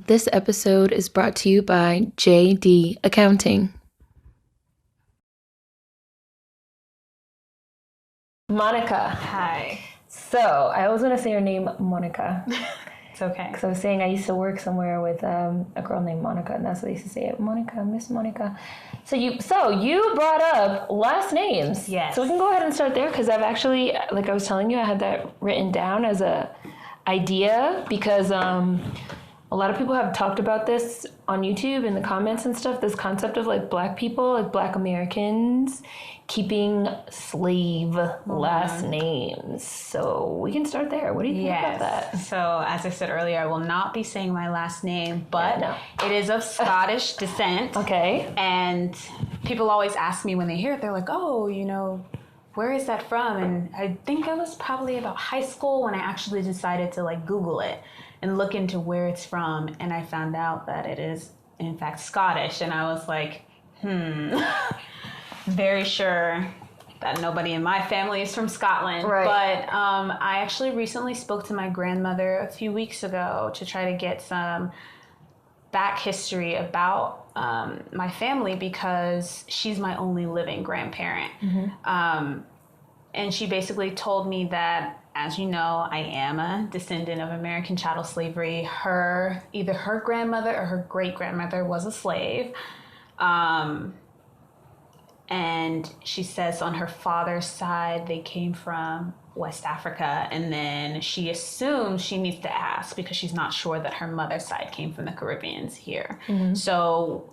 This episode is brought to you by Dee Accounting. Monica. Hi. So, I always want to say your name, Monica. It's okay. Because I was saying I used to work somewhere with a girl named Monica, and that's what they used to say it. Monica, Miss Monica. So you brought up last names. Yes. So we can go ahead and start there, because I've actually, like I was telling you, I had that written down as a idea, because a lot of people have talked about this on YouTube in the comments and stuff, this concept of like Black people, like Black Americans, keeping slave last names. So we can start there. What do you think about that? So as I said earlier, I will not be saying my last name, but it is of Scottish descent. Okay. And people always ask me when they hear it, they're like, oh, where is that from? And I think it was probably about high school when I actually decided to like Google it and look into where it's from. And I found out that it is in fact Scottish. And I was like, very sure that nobody in my family is from Scotland. Right. But I actually recently spoke to my grandmother a few weeks ago to try to get some back history about my family, because she's my only living grandparent. And she basically told me that, as you know, I am a descendant of American chattel slavery. Either her grandmother or her great-grandmother was a slave. And she says on her father's side, they came from West Africa. And then she assumes she needs to ask because she's not sure that her mother's side came from the Caribbeans here. So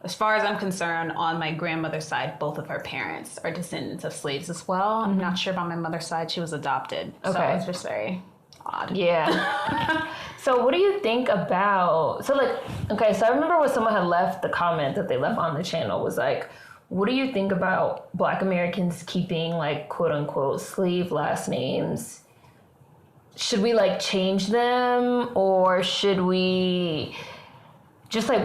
as far as I'm concerned, on my grandmother's side, both of her parents are descendants of slaves as well. I'm not sure about my mother's side. She was adopted. Okay. So it's just very odd. Yeah. So what do you think about, so I remember when someone had left the comment that they left on the channel was like, what do you think about Black Americans keeping like quote unquote slave last names? Should we like change them, or should we just like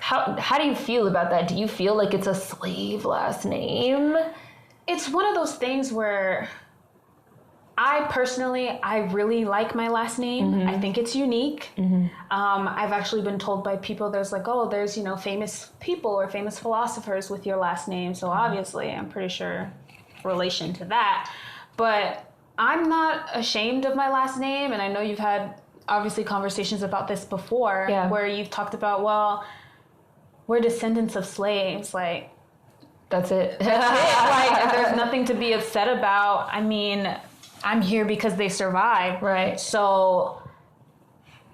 how do you feel about that? Do you feel like it's a slave last name? It's one of those things where I really like my last name. I think it's unique. I've actually been told by people, there's famous people or famous philosophers with your last name. So obviously, I'm pretty sure relation to that. But I'm not ashamed of my last name. And I know you've had obviously conversations about this before, where you've talked about, well, we're descendants of slaves. Like, that's it. Like, there's nothing to be upset about. I mean, I'm here because they survived. Right. So,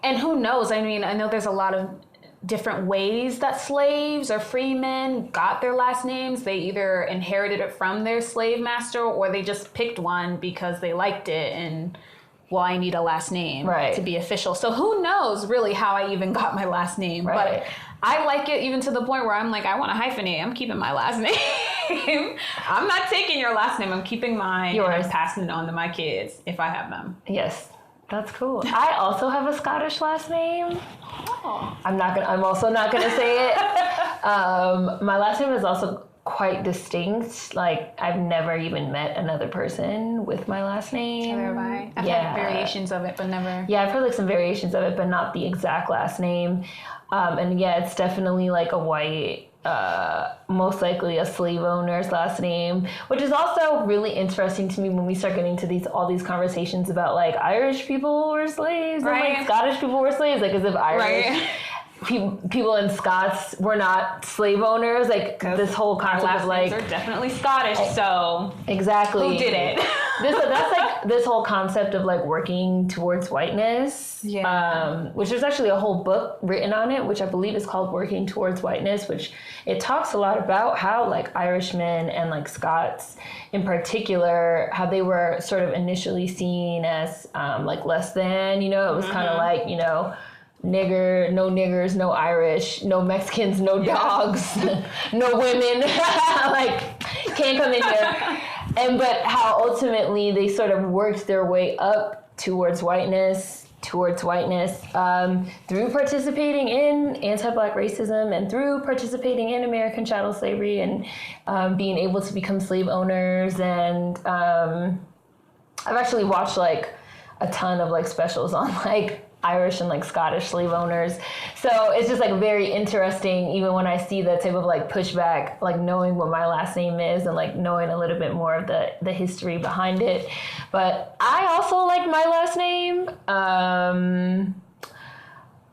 and who knows? I mean, I know there's a lot of different ways that slaves or freemen got their last names. They either inherited it from their slave master, or they just picked one because they liked it and, well, I need a last name to be official. So who knows really how I even got my last name. Right. But I like it even to the point where I'm like, I want to hyphenate. I'm keeping my last name. I'm not taking your last name. I'm keeping mine. Yours. And I'm passing it on to my kids if I have them. Yes. That's cool. I also have a Scottish last name. Oh. I'm also not gonna say it. My last name is also quite distinct. Like, I've never even met another person with my last name. Neither have I. I've had variations of it, but never. Yeah, I've heard like some variations of it, but not the exact last name. And yeah, it's definitely like a white, most likely a slave owner's last name, which is also really interesting to me when we start getting to all these conversations about like Irish people were slaves and like Scottish people were slaves, like as if Irish people in Scots were not slave owners. Like this whole concept of like, they're definitely Scottish, so exactly who did it? That's like this whole concept of like working towards whiteness. Which there's actually a whole book written on it, which I believe is called Working Towards Whiteness, which it talks a lot about how like Irishmen and like Scots in particular, how they were sort of initially seen as like less than, it was kind of like, nigger, no niggers, no Irish, no Mexicans, no dogs, no women, like can't come in here. But how ultimately they sort of worked their way up towards whiteness through participating in anti-Black racism and through participating in American chattel slavery and being able to become slave owners. And I've actually watched like a ton of like specials on like Irish and like Scottish slave owners. So it's just like very interesting, even when I see that type of like pushback, like knowing what my last name is and like knowing a little bit more of the history behind it. But I also like my last name.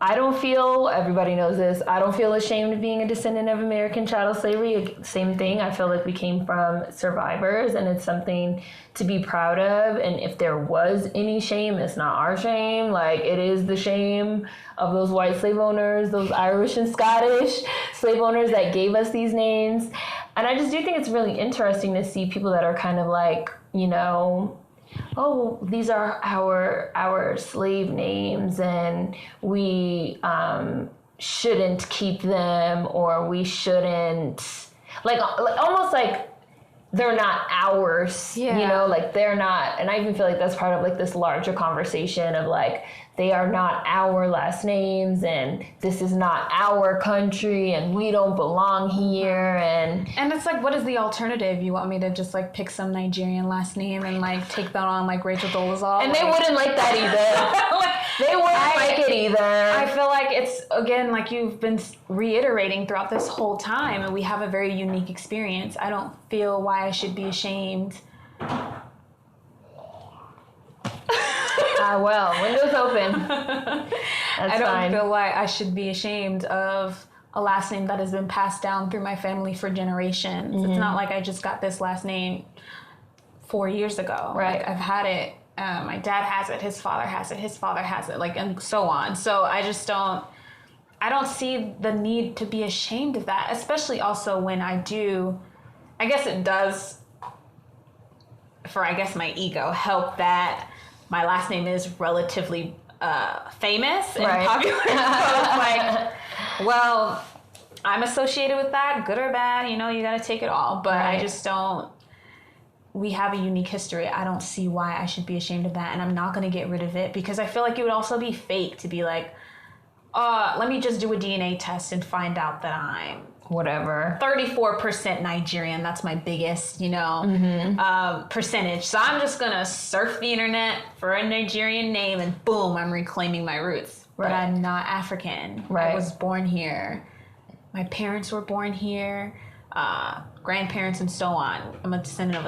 I don't feel, everybody knows this, I don't feel ashamed of being a descendant of American chattel slavery. Same thing, I feel like we came from survivors, and it's something to be proud of. And if there was any shame, it's not our shame. Like, it is the shame of those white slave owners, those Irish and Scottish slave owners that gave us these names. And I just do think it's really interesting to see people that are kind of like, you know, oh, these are our slave names, and we shouldn't keep them, or we shouldn't, like almost like they're not ours, you know, like they're not. And I even feel like that's part of like this larger conversation of like, they are not our last names, and this is not our country, and we don't belong here. And it's like, what is the alternative? You want me to just like pick some Nigerian last name and like take that on like Rachel Dolezal? And they wouldn't like that either. They wouldn't like it either. I feel like it's, again, like you've been reiterating throughout this whole time, and we have a very unique experience. I don't feel why I should be ashamed. Well, windows open. I don't feel like I should be ashamed of a last name that has been passed down through my family for generations. Mm-hmm. It's not like I just got this last name 4 years ago. Right. Like, I've had it. My dad has it. His father has it. His father has it. Like, and so on. So I don't see the need to be ashamed of that, especially also when I guess it does, for I guess my ego, help that my last name is relatively famous and popular. So it's like, well, I'm associated with that, good or bad, you know, you got to take it all. But I just don't, we have a unique history. I don't see why I should be ashamed of that. And I'm not going to get rid of it, because I feel like it would also be fake to be like, let me just do a DNA test and find out that I'm whatever 34% Nigerian. That's my biggest, percentage. So I'm just gonna surf the internet for a Nigerian name, and boom, I'm reclaiming my roots. Right. But I'm not African. Right. I was born here. My parents were born here. Grandparents and so on. I'm a descendant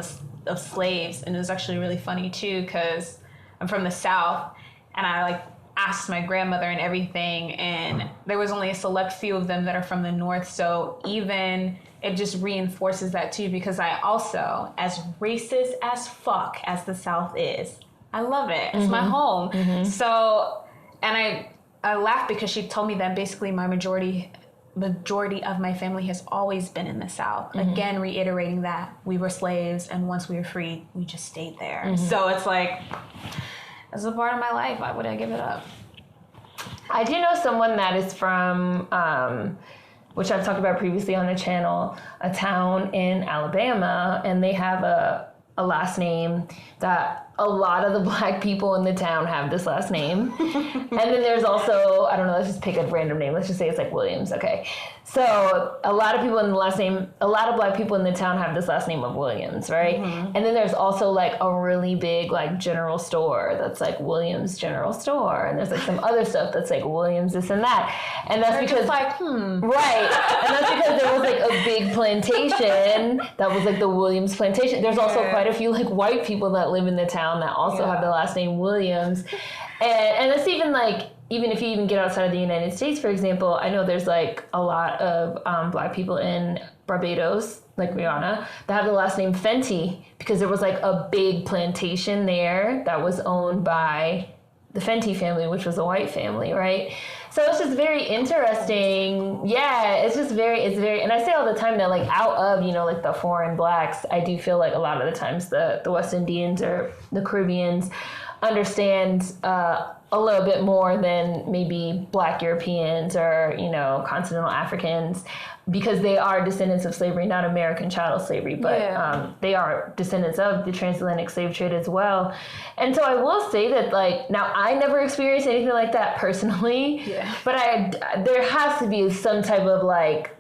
of slaves, and it was actually really funny too, because I'm from the South, and I asked my grandmother and everything, and there was only a select few of them that are from the North. So even it just reinforces that too, because I also, as racist as fuck as the South is, I love it. It's my home. Mm-hmm. So, and I laugh because she told me that basically my majority of my family has always been in the South. Mm-hmm. Again, reiterating that we were slaves, and once we were freed, we just stayed there. Mm-hmm. So it's like, as a part of my life, why would I give it up? I do know someone that is from, which I've talked about previously on the channel, a town in Alabama, and they have a last name that a lot of the black people in the town have this last name. And then there's also, I don't know, let's just pick a random name. Let's just say it's like Williams, okay? So a lot of people in the last name, a lot of black people in the town have this last name of Williams, right? Mm-hmm. And then there's also like a really big like general store that's like Williams General Store. And there's like some other stuff that's like Williams this and that. And that's because, like, right. And that's because there was like a big plantation that was like the Williams plantation. There's also quite a few like white people that live in the town that also have the last name Williams. And it's even like, even if you even get outside of the United States, for example, I know there's like a lot of black people in Barbados, like Rihanna, that have the last name Fenty, because there was like a big plantation there that was owned by the Fenty family, which was a white family, right? So it's just very interesting. Yeah, it's very, and I say all the time that like out of, like the foreign blacks, I do feel like a lot of the times the West Indians or the Caribbeans understand a little bit more than maybe black Europeans or, continental Africans, because they are descendants of slavery, not American chattel slavery, but they are descendants of the transatlantic slave trade as well. And so I will say that, like, now I never experienced anything like that personally, but there has to be some type of like,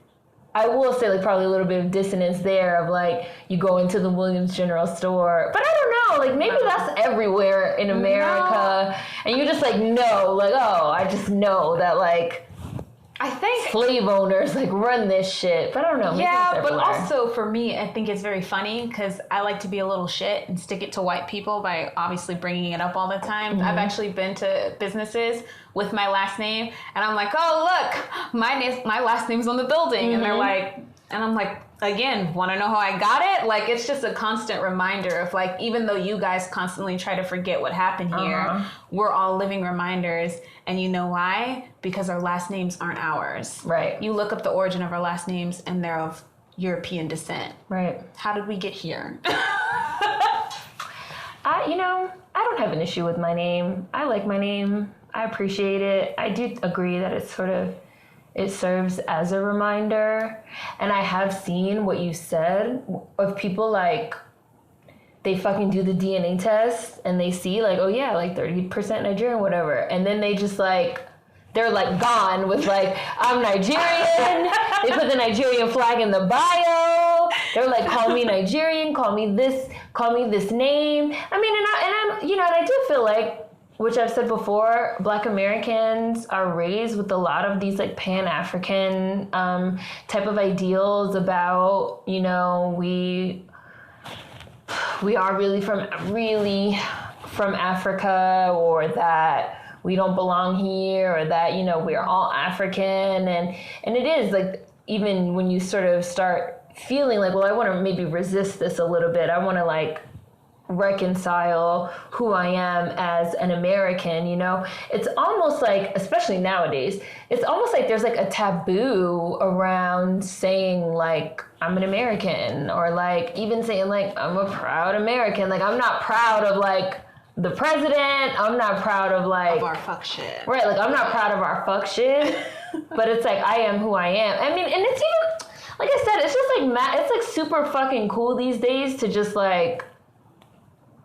I will say like probably a little bit of dissonance there of like, you go into the Williams General Store, but I don't know. know. Like, maybe that's everywhere in America. And you just, like, know. Like, oh, I just know that, like, I think slave owners, like, run this shit. But I don't know. Yeah, but also for me, I think it's very funny because I like to be a little shit and stick it to white people by obviously bringing it up all the time. I've actually been to businesses with my last name, and I'm like, oh, look, my last name's on the building. And they're like, and I'm like, again, want to know how I got it? Like, it's just a constant reminder of, like, even though you guys constantly try to forget what happened here, we're all living reminders. And you know why? Because our last names aren't ours. Right. You look up the origin of our last names and they're of European descent. Right. How did we get here? I don't have an issue with my name. I like my name. I appreciate it. I do agree that it serves as a reminder. And I have seen what you said of people, like, they fucking do the DNA test and they see, like, oh yeah, like 30% Nigerian, whatever. And then they just, like, they're, like, gone with, like, I'm Nigerian. They put the Nigerian flag in the bio. They're like, call me Nigerian, call me this name. I mean, and I do feel like, which I've said before, Black Americans are raised with a lot of these, like, Pan-African type of ideals about, we are really from Africa, or that we don't belong here, or that, we're all African. And it is, like, even when you sort of start feeling like, well, I want to maybe resist this a little bit. I want to, like, reconcile who I am as an American, it's almost like, especially nowadays, it's almost like there's, like, a taboo around saying, like, I'm an American, or, like, even saying, like, I'm a proud American. Like, I'm not proud of, like, the president. I'm not proud of, like, of our fuck shit. Right, like, I'm not proud of our fuck shit. But it's like, I am who I am. I mean, and it's even, like I said, it's just like, it's, like, super fucking cool these days to just, like,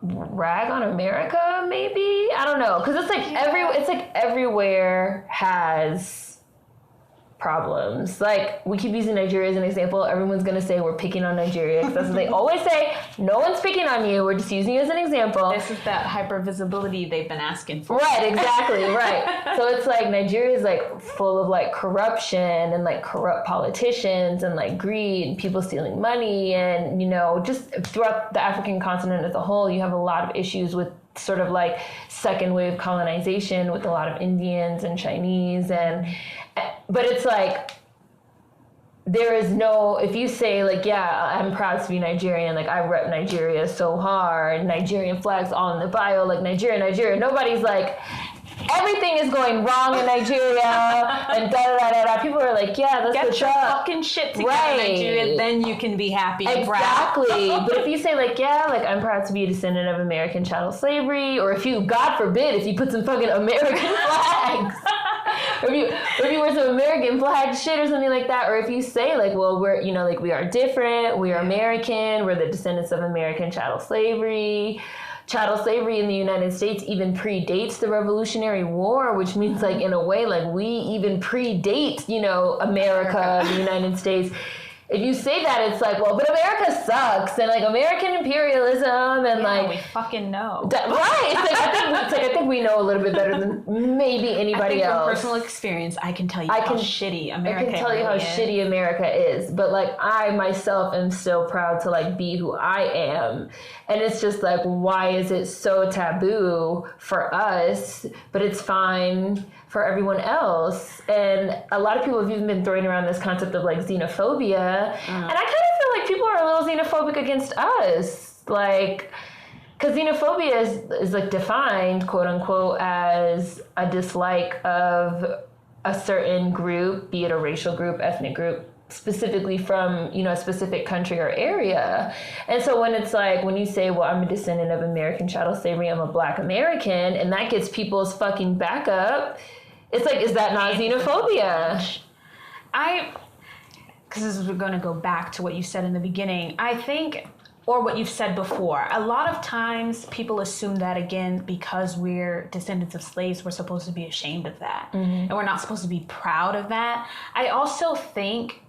rag on America, maybe? I don't know, because it's like everywhere has problems. Like, we keep using Nigeria as an example. Everyone's gonna say we're picking on Nigeria, because that's what they always say. No one's picking on you. We're just using you as an example. This is that hyper visibility they've been asking for. Right, exactly, right. So it's like Nigeria is, like, full of, like, corruption and, like, corrupt politicians and, like, greed and people stealing money, and just throughout the African continent as a whole, you have a lot of issues with sort of, like, second wave colonization with a lot of Indians and Chinese, but it's like, there is no, if you say, like, yeah, I'm proud to be Nigerian, like, I rep Nigeria so hard, Nigerian flags all in the bio, like, Nigeria, nobody's like, everything is going wrong in Nigeria, and da-da-da-da-da. People are like, yeah, that's what's up. Get your fucking shit together, Nigeria, then you can be happy and proud. Exactly. But if you say, like, yeah, like, I'm proud to be a descendant of American chattel slavery, or if you, God forbid, if you put some fucking American flags, or if you wear some American flag shit or something like that, or if you say, like, well, we're, like, we are different, we are American, we're the descendants of American chattel slavery. Chattel slavery in the United States even predates the Revolutionary War, which means, like, in a way, like, we even predate, America, the United States. If you say that, it's like, well, but America sucks, and, like, American imperialism, and, like, we fucking know. Right? I think we know a little bit better than maybe anybody else. From personal experience, I can tell you how shitty America is. I can tell you how shitty America is, but, like, I myself am so proud to, like, be who I am, and it's just like, why is it so taboo for us, but it's fine for everyone else? And a lot of people have even been throwing around this concept of, like, xenophobia. And I kind of feel like people are a little xenophobic against us. Like, because xenophobia is like defined, quote unquote, as a dislike of a certain group, be it a racial group, ethnic group, specifically from, a specific country or area. And so when it's like, when you say, well, I'm a descendant of American chattel slavery, I'm a Black American, and that gets people's fucking back up, it's like, is that not xenophobia? Because we're going to go back to what you said in the beginning, I think, or what you've said before, a lot of times people assume that, again, because we're descendants of slaves, we're supposed to be ashamed of that. And we're not supposed to be proud of that. I also think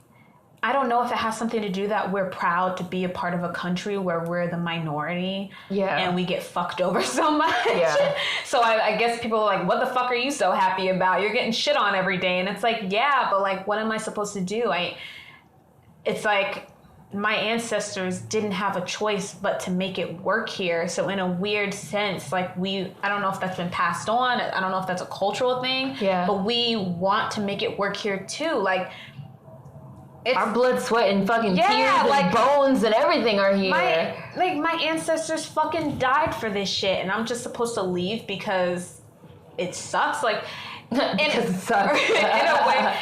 I don't know if it has something to do that we're proud to be a part of a country where we're the minority and we get fucked over so much. Yeah. So I guess people are like, what the fuck are you so happy about? You're getting shit on every day. And it's like, yeah, but like, what am I supposed to do? It's like my ancestors didn't have a choice but to make it work here. So in a weird sense, like I don't know if that's been passed on. I don't know if that's a cultural thing. Yeah. But we want to make it work here too. Like, our blood, sweat, and fucking tears and bones and everything are here. My ancestors fucking died for this shit, and I'm just supposed to leave because it sucks. Like, because it sucks. In a way.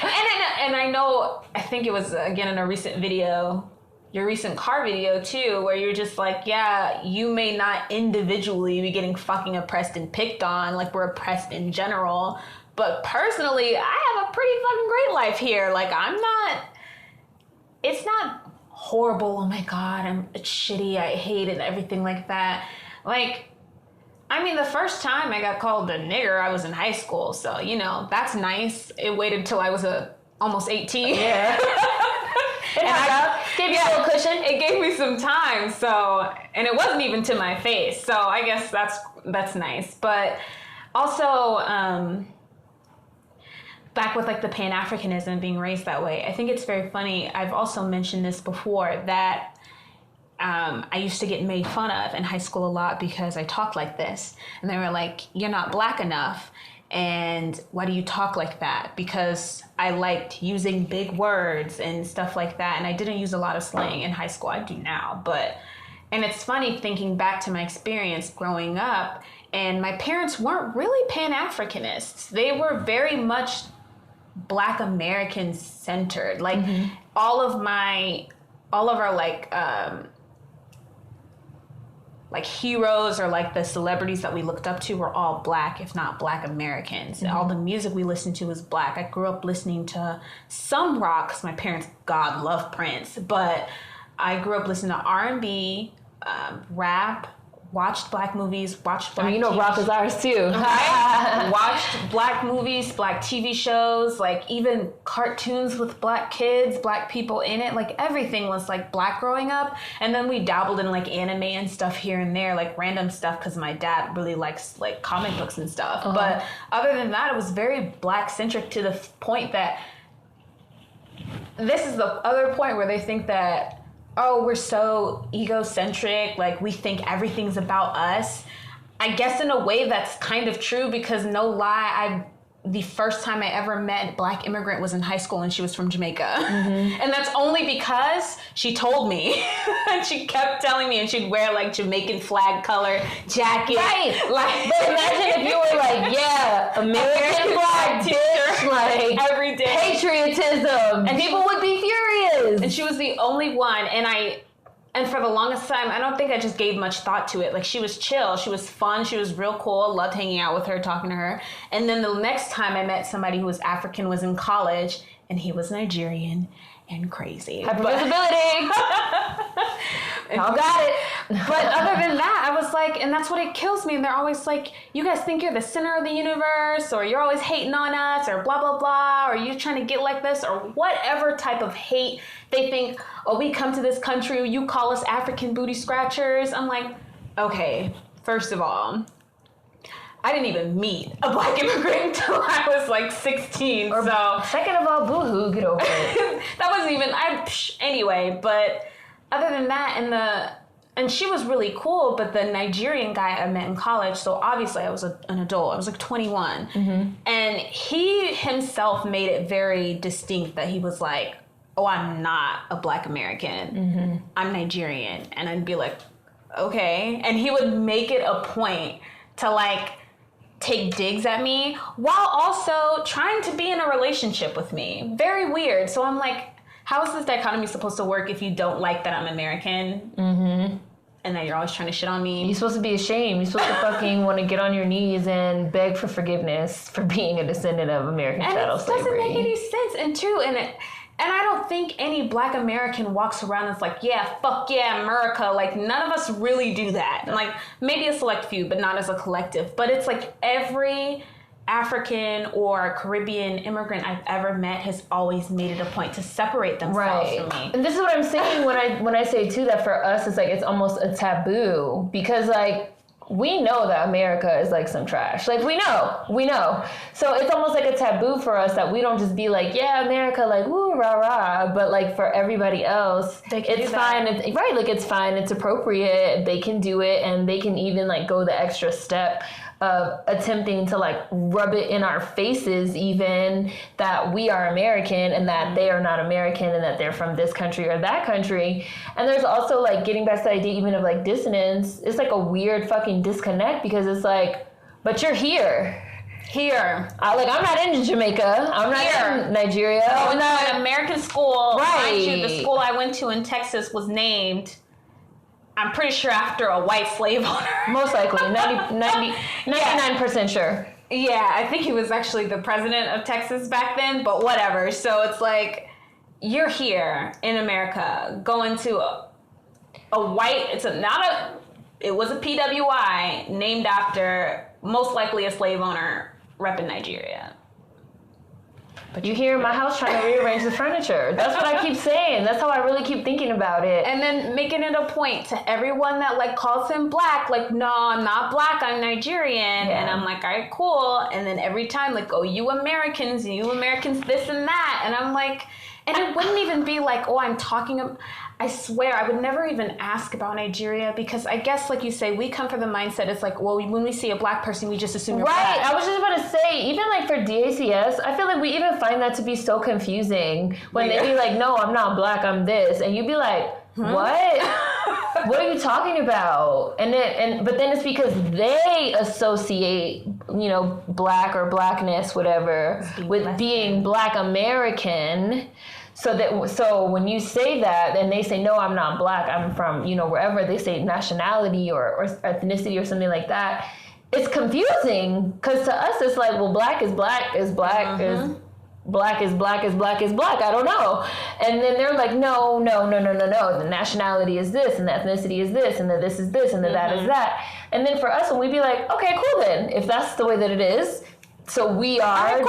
And I know, I think it was, again, in a recent video, your recent car video, too, where you're just like, yeah, you may not individually be getting fucking oppressed and picked on, like we're oppressed in general, but personally, I have a pretty fucking great life here. Like, it's not horrible, oh my god, it's shitty, I hate it, everything like that. Like, I mean, the first time I got called a nigger, I was in high school, so, you know, that's nice. It waited till I was almost 18. Yeah. Gave you a little cushion. It gave me some time, so, and it wasn't even to my face, so I guess that's nice. But also, back with like the Pan-Africanism being raised that way, I think it's very funny. I've also mentioned this before that I used to get made fun of in high school a lot because I talked like this. And they were like, you're not black enough. And why do you talk like that? Because I liked using big words and stuff like that. And I didn't use a lot of slang in high school. I do now. And it's funny thinking back to my experience growing up. And my parents weren't really Pan-Africanists. They were very much Black American centered. Like all of our like heroes or like the celebrities that we looked up to were all Black, if not Black Americans. All the music we listened to was Black. I grew up listening to some rock, 'cause my parents, God, love Prince, but I grew up listening to R&B, rap, watched Black movies, watched Black TV rock is ours too. Right? Watched Black movies, Black TV shows, like even cartoons with Black kids, Black people in it. Like everything was like Black growing up. And then we dabbled in like anime and stuff here and there, like random stuff, because my dad really likes like comic books and stuff. But other than that, it was very Black centric to the point that this is the other point where they think that, oh, we're so egocentric, like we think everything's about us. I guess in a way that's kind of true, because no lie, the first time I ever met a Black immigrant was in high school, and she was from Jamaica. And that's only because she told me. And she kept telling me, and she'd wear like Jamaican flag color jacket. Right. Like, but imagine if you were like, yeah, American flag, bitch, like every day. Patriotism. And people would be furious. And she was the only one. And for the longest time, I don't think I just gave much thought to it. Like, she was chill. She was fun. She was real cool. Loved hanging out with her, talking to her. And then the next time I met somebody who was African was in college, and he was Nigerian and crazy. Hypervisibility. Y'all got it. But other than that, I was like, and that's what it kills me. And they're always like, you guys think you're the center of the universe, or you're always hating on us, or blah, blah, blah, or you're trying to get like this, or whatever type of hate they think, oh, we come to this country, you call us African booty scratchers. I'm like, okay, first of all, I didn't even meet a Black immigrant until I was like 16. So second of all, boo-hoo, get over it. That wasn't even, anyway, but other than that, and she was really cool, but the Nigerian guy I met in college, so obviously I was an adult, I was like 21, and he himself made it very distinct that he was like, oh, I'm not a Black American, I'm Nigerian. And I'd be like, okay. And he would make it a point to like take digs at me while also trying to be in a relationship with me. Very weird. So I'm like, how is this dichotomy supposed to work if you don't like that I'm American? And that you're always trying to shit on me? You're supposed to be ashamed. You're supposed to fucking want to get on your knees and beg for forgiveness for being a descendant of American chattel slavery. And it doesn't make any sense. And I don't think any Black American walks around and is like, yeah, fuck yeah, America. Like, none of us really do that. And like, maybe a select few, but not as a collective. But it's like every African or Caribbean immigrant I've ever met has always made it a point to separate themselves from me. And this is what I'm saying when I say too that for us it's like it's almost a taboo, because like we know that America is like some trash. Like we know. So it's almost like a taboo for us that we don't just be like, yeah, America, like woo rah rah, but like for everybody else, it's fine. It's right, like it's fine. It's appropriate. They can do it, and they can even like go the extra step of attempting to like rub it in our faces even that we are American and that they are not American and that they're from this country or that country. And there's also like getting back to the idea even of like dissonance. It's like a weird fucking disconnect, because it's like, but you're here. I'm not in Jamaica. I'm not in Nigeria. I went to an American school. Right. Mind you, the school I went to in Texas was named, I'm pretty sure, after a white slave owner. Most likely. 99% sure. Yeah, I think he was actually the president of Texas back then, but whatever. So it's like, you're here in America going to a white, it was a PWI named after most likely a slave owner repping Nigeria. But you hear my house trying to rearrange the furniture. That's what I keep saying. That's how I really keep thinking about it. And then making it a point to everyone that like calls him black, like, no, I'm not black, I'm Nigerian. Yeah. And I'm like, all right, cool. And then every time like, oh, you Americans this and that. And I'm like, and it wouldn't even be like, oh, I'm talking about, I swear, I would never even ask about Nigeria, because I guess, like you say, we come from the mindset, it's like, well, when we see a black person, we just assume you're black. Right, I was just about to say, even like for DACS, I feel like we even find that to be so confusing when they be like, no, I'm not black, I'm this. And you'd be like, what? What are you talking about? But then it's because they associate, you know, black or blackness, whatever, with being black American. So when you say that, and they say, no, I'm not black, I'm from, you know, wherever they say nationality or ethnicity or something like that, it's confusing, because to us it's like, well, black is black is black is black is black is black is black. I don't know. And then they're like, no. The nationality is this, and the ethnicity is this, and the this is this, and the that is that. And then for us, when we be like, okay, cool then, if that's the way that it is. So we are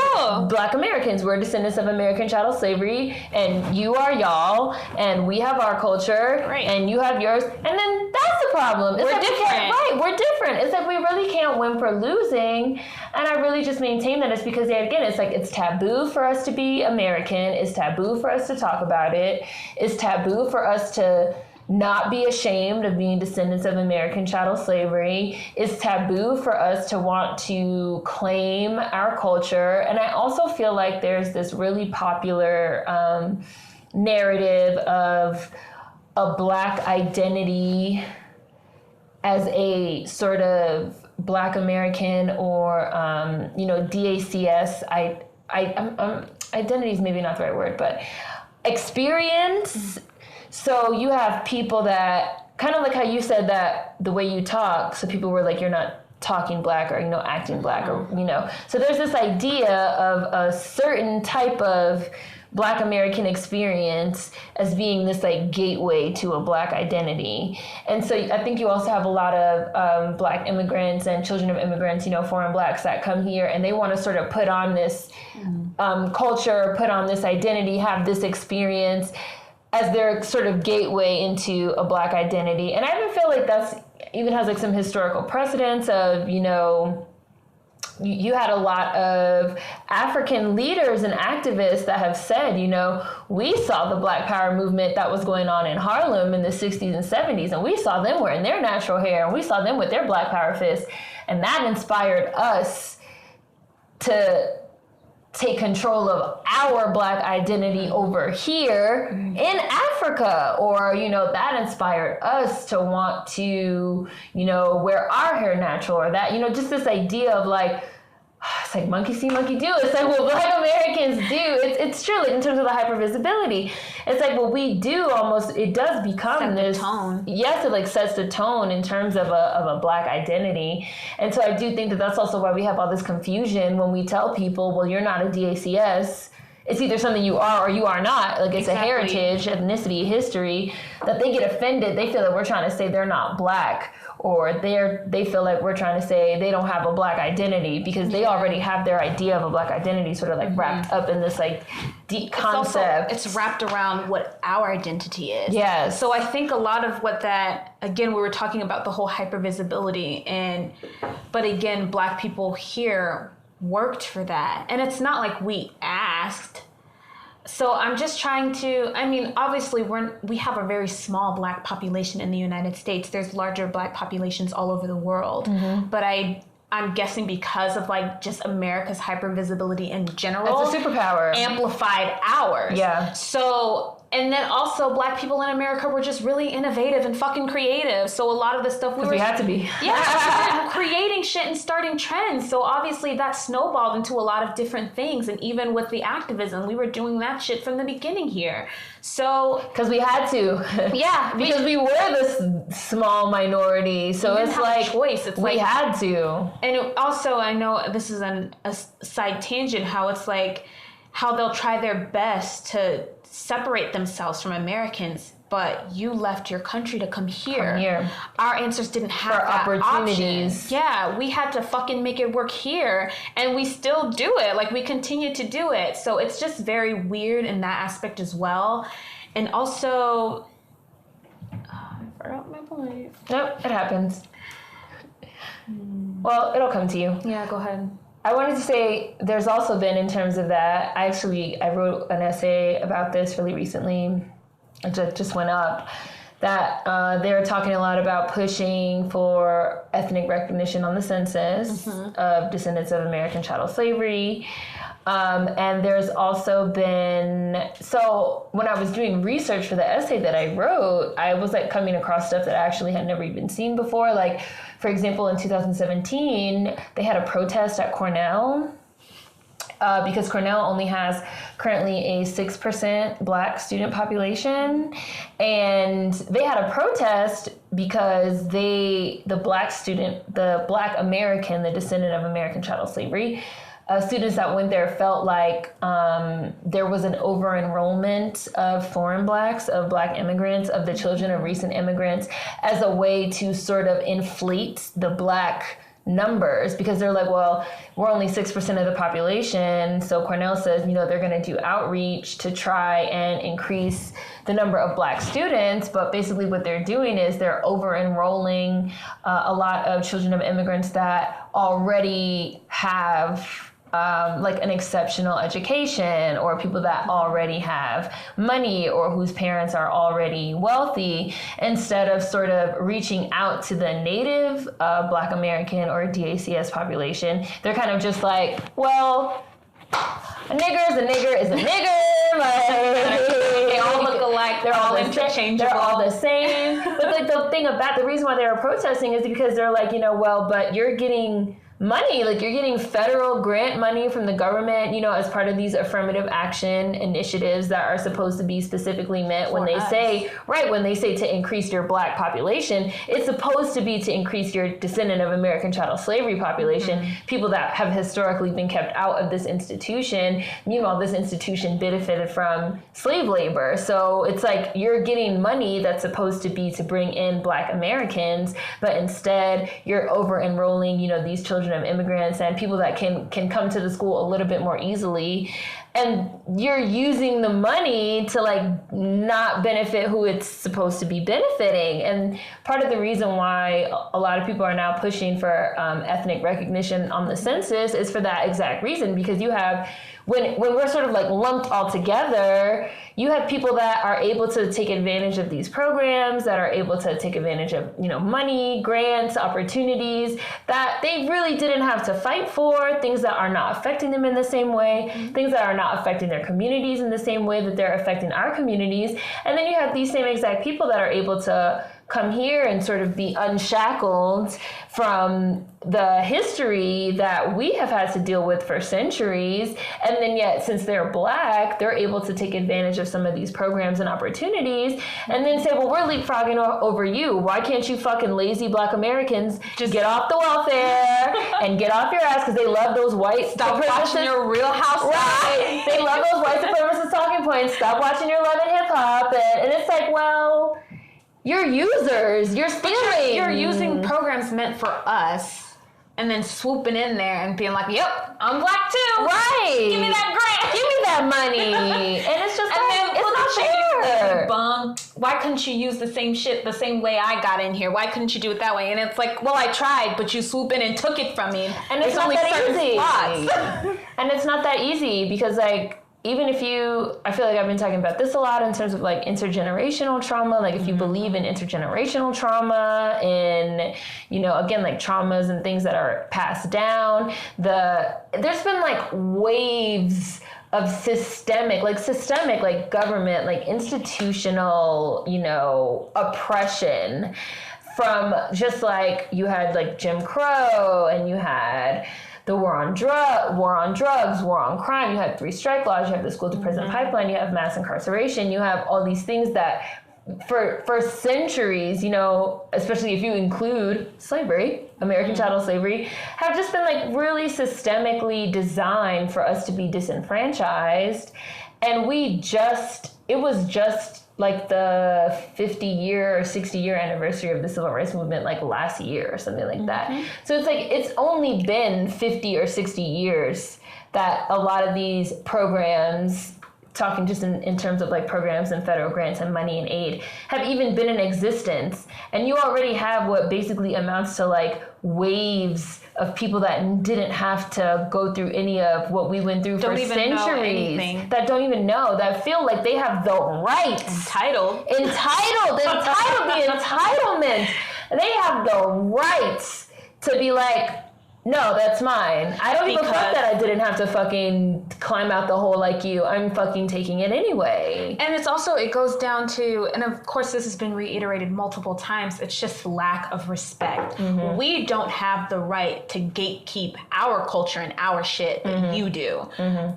black Americans. We're descendants of American chattel slavery, and you are y'all, and we have our culture, and you have yours. And then that's the problem. We're different. We're different. It's like we really can't win for losing. And I really just maintain that it's because, again, it's like it's taboo for us to be American. It's taboo for us to talk about it. It's taboo for us to not be ashamed of being descendants of American chattel slavery. It's taboo for us to want to claim our culture. And I also feel like there's this really popular narrative of a black identity as a sort of black American or, DACS. Identity is maybe not the right word, but experience. So you have people that, kind of like how you said that the way you talk, so people were like, you're not talking black or, acting black or, So there's this idea of a certain type of black American experience as being this like gateway to a black identity. And so I think you also have a lot of black immigrants and children of immigrants, foreign blacks that come here and they want to sort of put on this culture, put on this identity, have this experience as their sort of gateway into a black identity. And I even feel like that's even has like some historical precedence of, you had a lot of African leaders and activists that have said, we saw the Black Power movement that was going on in Harlem in the 60s and 70s, and we saw them wearing their natural hair, and we saw them with their Black Power fists, and that inspired us to take control of our black identity over here in Africa, or, that inspired us to want to, wear our hair natural, or that, just this idea of like, it's like monkey see, monkey do. It's like what black Americans do. It's true, like in terms of the hypervisibility. It's like what we do almost, it does become set this tone. Yes, it like sets the tone in terms of a black identity. And so I do think that that's also why we have all this confusion when we tell people, well, you're not a DACS. It's either something you are or you are not. Like it's a heritage, ethnicity, history, that they get offended. They feel that we're trying to say they're not black, or they feel like we're trying to say they don't have a Black identity because they already have their idea of a Black identity sort of like wrapped up in this like deep concept. It's wrapped around what our identity is. Yes. So I think a lot of what that, again, we were talking about the whole hypervisibility, but again, Black people here worked for that. And it's not like we asked. So I'm just trying to, I mean, obviously we have a very small Black population in the United States. There's larger Black populations all over the world. But I'm guessing because of like just America's hypervisibility in general. It's a superpower. Amplified ours. Yeah. So, and then also Black people in America were just really innovative and fucking creative. So a lot of the stuff we had to be. Yeah, we creating shit and starting trends. So obviously that snowballed into a lot of different things. And even with the activism, we were doing that shit from the beginning here. So because we had to. Yeah. Because we were this small minority. So it's like choice. It's we had to. And also, I know this is a side tangent, how it's like how they'll try their best to separate themselves from Americans, but you left your country to come here. Our ancestors didn't have that opportunities. Option. Yeah, we had to fucking make it work here, and we still do it. Like, we continue to do it. So it's just very weird in that aspect as well. And also, I forgot my point. Nope, it happens. Well, it'll come to you. Yeah, go ahead. I wanted to say there's also been, in terms of that, I wrote an essay about this really recently. It just went up. That they were talking a lot about pushing for ethnic recognition on the census of descendants of American chattel slavery. And there's also been, so when I was doing research for the essay that I wrote, I was like coming across stuff that I actually had never even seen before. Like, for example, in 2017, they had a protest at Cornell because Cornell only has currently a 6% Black student population. And they had a protest because the Black American, the descendant of American chattel slavery, students that went there felt like there was an over-enrollment of foreign Blacks, of Black immigrants, of the children of recent immigrants, as a way to sort of inflate the Black numbers, because they're like, well, we're only 6% of the population. So Cornell says, they're going to do outreach to try and increase the number of Black students. But basically what they're doing is they're over-enrolling a lot of children of immigrants that already have like an exceptional education, or people that already have money, or whose parents are already wealthy, instead of sort of reaching out to the native Black American or DACS population. They're kind of just like, well, a nigger is a nigger is a nigger. Like, they all look alike. They're all interchangeable. They're all the same. But like the reason why they were protesting is because they're like, well, but you're getting money, like you're getting federal grant money from the government, as part of these affirmative action initiatives that are supposed to be specifically meant when they say to increase your Black population, it's supposed to be to increase your descendant of American chattel slavery population, people that have historically been kept out of this institution. Meanwhile, this institution benefited from slave labor. So it's like you're getting money that's supposed to be to bring in Black Americans, but instead you're over-enrolling, these children of immigrants and people that can come to the school a little bit more easily, and you're using the money to like not benefit who it's supposed to be benefiting. And part of the reason why a lot of people are now pushing for ethnic recognition on the census is for that exact reason, because you have, when we're sort of like lumped all together, you have people that are able to take advantage of these programs, that are able to take advantage of, money, grants, opportunities that they really didn't have to fight for, things that are not affecting them in the same way, things that are not affecting their communities in the same way that they're affecting our communities. And then you have these same exact people that are able to come here and sort of be unshackled from the history that we have had to deal with for centuries. And then yet, since they're Black, they're able to take advantage of some of these programs and opportunities, and then say, well, we're leapfrogging over you. Why can't you fucking lazy Black Americans just get off the welfare and get off your ass, because they love those white Stop watching your Real Housewives. Right? They love those white supremacist talking points. Stop watching your Love and Hip Hop. And it's like, well, you're users. You're stealing. You're using programs meant for us. And then swooping in there and being like, yep, I'm black too. Right. Give me that grant. Give me that money. And it's just it's not fair. Why couldn't you use the same shit the same way I got in here? Why couldn't you do it that way? And it's like, well, I tried, but you swoop in and took it from me. And it's not that easy. And it's not that easy because, like, even if I feel like I've been talking about this a lot in terms of like intergenerational trauma, like if you believe in intergenerational trauma and, you know, again, like traumas and things that are passed down, there's been like waves of systemic like government, like institutional, you know, oppression from just like you had like Jim Crow and you had the war on drugs, war on crime. You had 3 strike laws. You have the school to prison pipeline. You have mass incarceration. You have all these things that for centuries, you know, especially if you include slavery, American chattel slavery, have just been like really systemically designed for us to be disenfranchised. And it was just like the 50-year or 60-year anniversary of the civil rights movement, like last year or something like that. So it's like, it's only been 50 or 60 years that a lot of these programs, talking just in terms of like programs and federal grants and money and aid, have even been in existence. And you already have what basically amounts to like waves of people that didn't have to go through any of what we went through for centuries, that don't even know, that feel like they have the rights. The entitlement. They have the rights to be like, no, that's mine. I don't give a fuck that I didn't have to fucking climb out the hole like you. I'm fucking taking it anyway. And it's also, it goes down to, and of course this has been reiterated multiple times, it's just lack of respect. We don't have the right to gatekeep our culture and our shit that you do.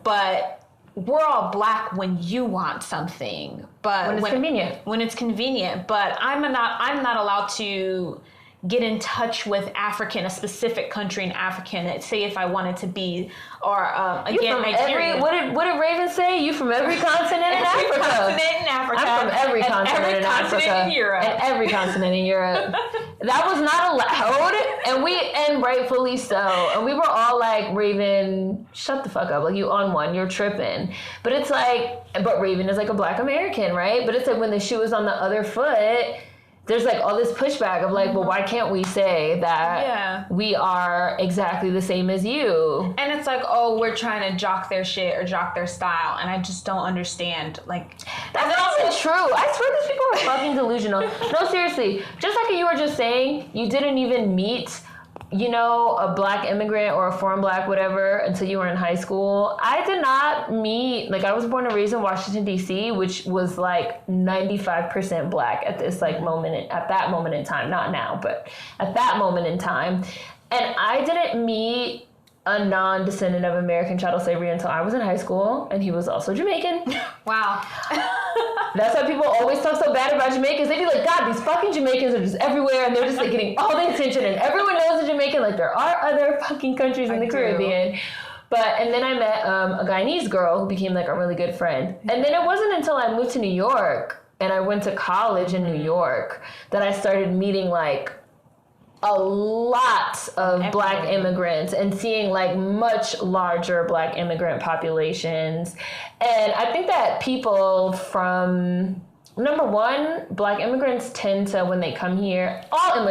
But we're all black when you want something. But when it's convenient. When it's convenient. But I'm not allowed to get in touch with a specific country in African, say if I wanted to be, or again, Nigeria. What did Raven say? You from every continent in Africa. Every continent in Africa. I'm from every continent in Africa. In Europe. And every continent in Europe. That was not allowed, and rightfully so. And we were all like, Raven, shut the fuck up. Like, you on one, you're tripping. But it's like, but Raven is like a black American, right? But it's like when the shoe is on the other foot, there's like all this pushback of like, well, why can't we say that we are exactly the same as you? And it's like, oh, we're trying to jock their shit or jock their style. And I just don't understand. Like, that's not even true. I swear these people are fucking delusional. No, seriously. Just like you were just saying, you didn't even meet, you know, a black immigrant or a foreign black whatever until you were in high school. I did not meet, like, I was born and raised in Washington, D.C., which was like 95% black at this like moment, at that moment in time. Not now, but at that moment in time. And I didn't meet a non-descendant of American chattel slavery until I was in high school, and he was also Jamaican. Wow. That's why people always talk so bad about Jamaicans. They be like, God, these fucking Jamaicans are just everywhere, and they're just like getting all the attention, and everyone knows a Jamaican. Like, there are other fucking countries in the Caribbean. And then I met a Guyanese girl who became like a really good friend. And then it wasn't until I moved to New York and I went to college in New York that I started meeting like a lot of black immigrants and seeing like much larger black immigrant populations. And I think that people from, number one, black immigrants tend to, when they come here,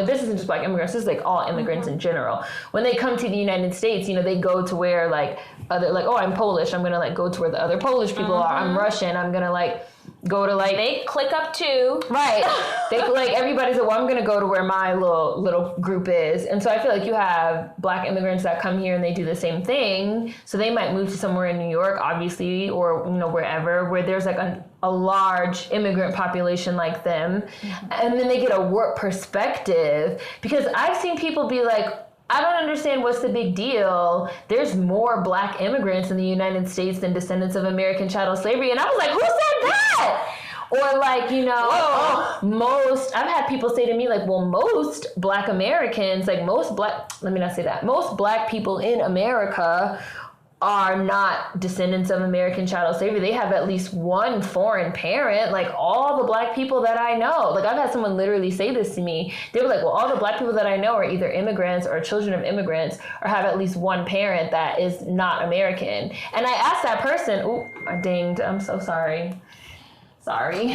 this isn't just black immigrants, this is like all immigrants in general. When they come to the United States, you know, they go to where like other, like, oh, I'm Polish, I'm gonna like go to where the other Polish people are. I'm Russian, I'm gonna like go to like, they click up too. Right. They like, everybody's like, well, I'm gonna go to where my little group is. And so I feel like you have black immigrants that come here and they do the same thing. So they might move to somewhere in New York, obviously, or, you know, wherever, where there's like a large immigrant population like them. And then they get a work perspective, because I've seen people be like, I don't understand what's the big deal. There's more black immigrants in the United States than descendants of American chattel slavery. And I was like, who said that? Or like, you know, I've had people say to me like, well, most black Americans, like most black people in America are not descendants of American chattel slavery. They have at least one foreign parent. Like, all the black people that I know, like, I've had someone literally say this to me. They were like, well, all the black people that I know are either immigrants or children of immigrants or have at least one parent that is not American. And I asked that person, ooh, I dinged, I'm so sorry. Sorry.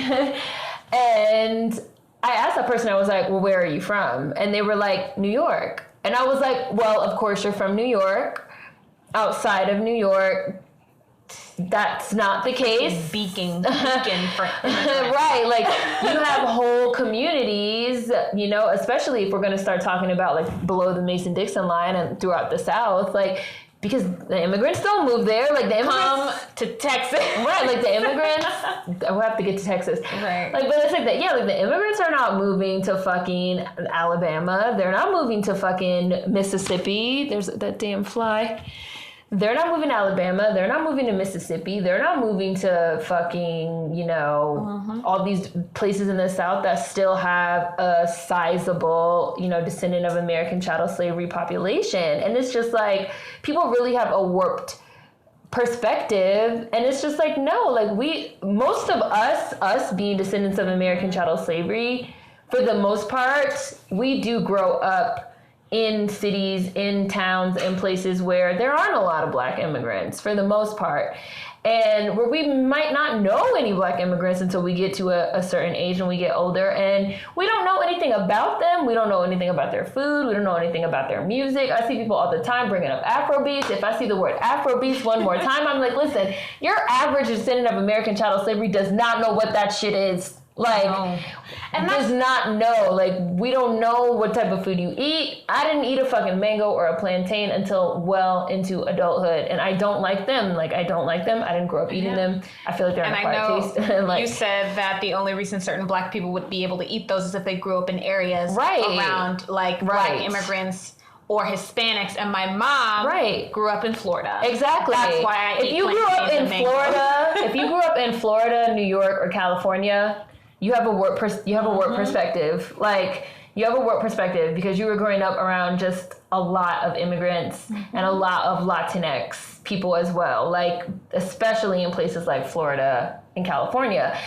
And I asked that person, I was like, well, where are you from? And they were like, New York. And I was like, well, of course you're from New York. Outside of New York, that's not the case. Beacon for right, like, you have whole communities, you know, especially if we're going to start talking about, like, below the Mason-Dixon line and throughout the South, like, because the immigrants don't move there, like, the immigrants come to Texas, right? Like, the immigrants, we'll have to get to Texas, right? Like, but it's like that, yeah. Like, the immigrants are not moving to fucking Alabama. They're not moving to fucking Mississippi. There's that damn fly. They're not moving to Alabama. They're not moving to Mississippi. They're not moving to fucking, you know, all these places in the South that still have a sizable, you know, descendant of American chattel slavery population. And it's just like, people really have a warped perspective. And it's just like, no, like, most of us being descendants of American chattel slavery, for the most part, we do grow up in cities, in towns, in places where there aren't a lot of black immigrants for the most part. And where we might not know any black immigrants until we get to a certain age and we get older. And we don't know anything about them. We don't know anything about their food. We don't know anything about their music. I see people all the time bringing up Afrobeats. If I see the word Afrobeats one more time, I'm like, listen, your average descendant of American chattel slavery does not know what that shit is. Like, and does not know. Like, we don't know what type of food you eat. I didn't eat a fucking mango or a plantain until well into adulthood, and I don't like them. Like, I don't like them. I didn't grow up eating them. I feel like they're an acquired taste. Like, you said that the only reason certain black people would be able to eat those is if they grew up in areas around, like, black immigrants or Hispanics, and my mom grew up in Florida. Exactly. That's why if you grew up in Florida, if you grew up in Florida, New York, or California, you have a warped perspective. Like, you have a warped perspective because you were growing up around just a lot of immigrants and a lot of Latinx people as well. Like, especially in places like Florida and California.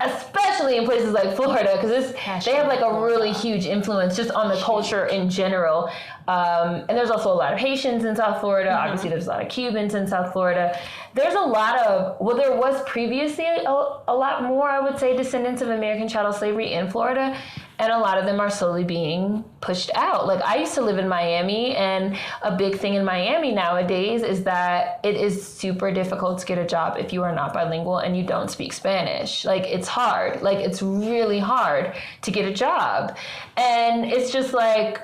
Especially in places like Florida, because they have, like, a really huge influence just on the culture in general. And there's also a lot of Haitians in South Florida. Obviously, there's a lot of Cubans in South Florida. There's a lot of, well, there was previously a lot more, I would say, descendants of American chattel slavery in Florida. And a lot of them are slowly being pushed out. Like, I used to live in Miami, and a big thing in Miami nowadays is that it is super difficult to get a job if you are not bilingual and you don't speak Spanish. Like, it's hard. Like, it's really hard to get a job. And it's just like,